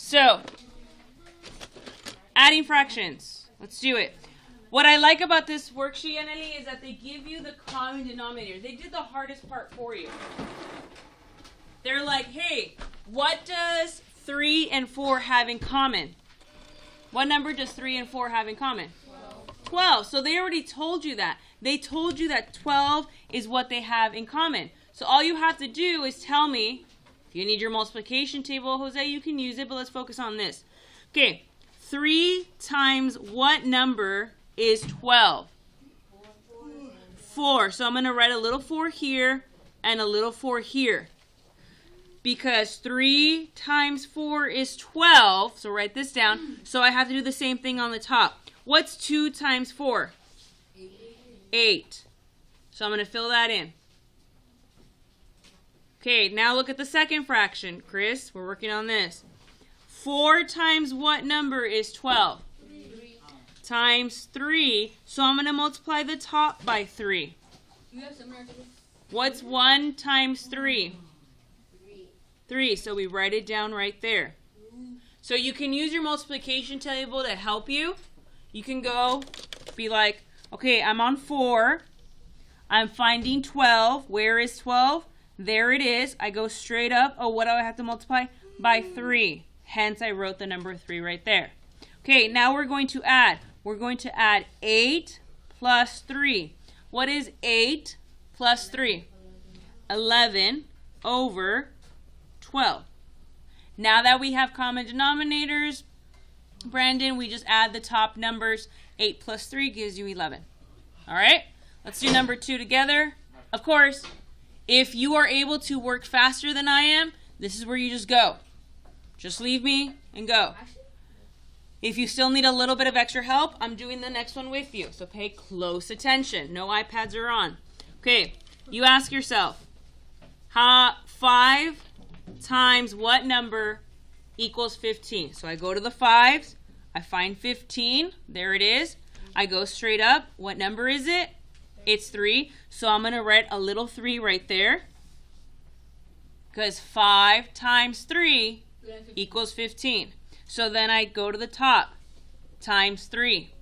So, adding fractions. Let's do it. What I like about this worksheet, Anneli, is that they give you the common denominator. They did the hardest part for you. They're like, hey, what does 3 and 4 have in common? What number does 3 and 4 have in common? 12. So they already told you that. They told you that 12 is what they have in common. So all you have to do is tell me, if you need your multiplication table, Jose, you can use it, but let's focus on this. Okay, 3 times what number is 12? 4. So I'm going to write a little 4 here and a little 4 here. Because 3 times 4 is 12. So write this down. So I have to do the same thing on the top. What's 2 times 4? 8. So I'm going to fill that in. Okay, now look at the second fraction. Chris, we're working on this. 4 times what number is 12? 3. Times 3. So I'm going to multiply the top by 3. What's 1 times 3? 3. So we write it down right there. So you can use your multiplication table to help you. You can go be like, okay, I'm on 4. I'm finding 12. Where is 12? There it is. I go straight up. Oh, what do I have to multiply? By 3. Hence, I wrote the number 3 right there. Okay, now we're going to add. We're going to add 8 plus 3. What is 8 plus 3? 11 over 12. Now that we have common denominators, Brandon, we just add the top numbers. 8 plus 3 gives you 11. All right? Let's do number 2 together. Of course, if you are able to work faster than I am, this is where you just go. Just leave me and go. If you still need a little bit of extra help, I'm doing the next one with you. So pay close attention. No iPads are on. Okay, you ask yourself, 5 times what number equals 15? So I go to the 5s. I find 15. There it is. I go straight up. What number is it? It's 3. So I'm going to write a little 3 right there. Because 5 times 3 equals 15. So then I go to the top. Times 3.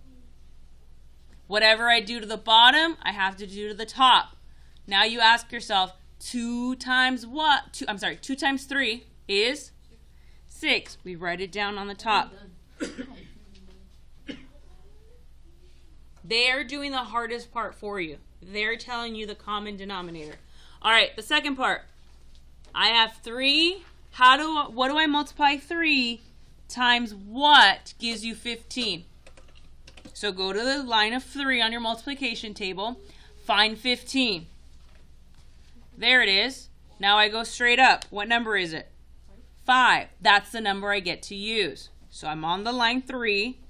Whatever I do to the bottom, I have to do to the top. Now you ask yourself, 2 times what? 2 times 3 is 6. We write it down on the top. They're doing the hardest part for you. They're telling you the common denominator. All right, the second part. I have 3. What do I multiply 3 times what gives you 15? So go to the line of 3 on your multiplication table. Find 15. There it is. Now I go straight up. What number is it? 5. That's the number I get to use. So I'm on the line 3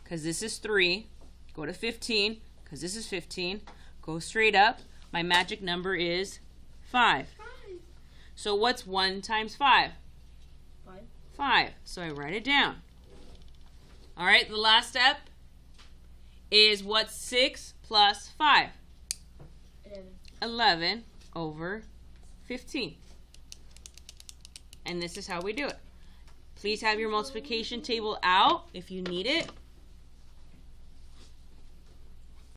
because this is 3. Go to 15 because this is 15. Go straight up. My magic number is 5. So what's 1 times 5? 5. So I write it down. All right, the last step is what's 6 plus 5? 11 over 15. And this is how we do it. Please have your multiplication table out if you need it.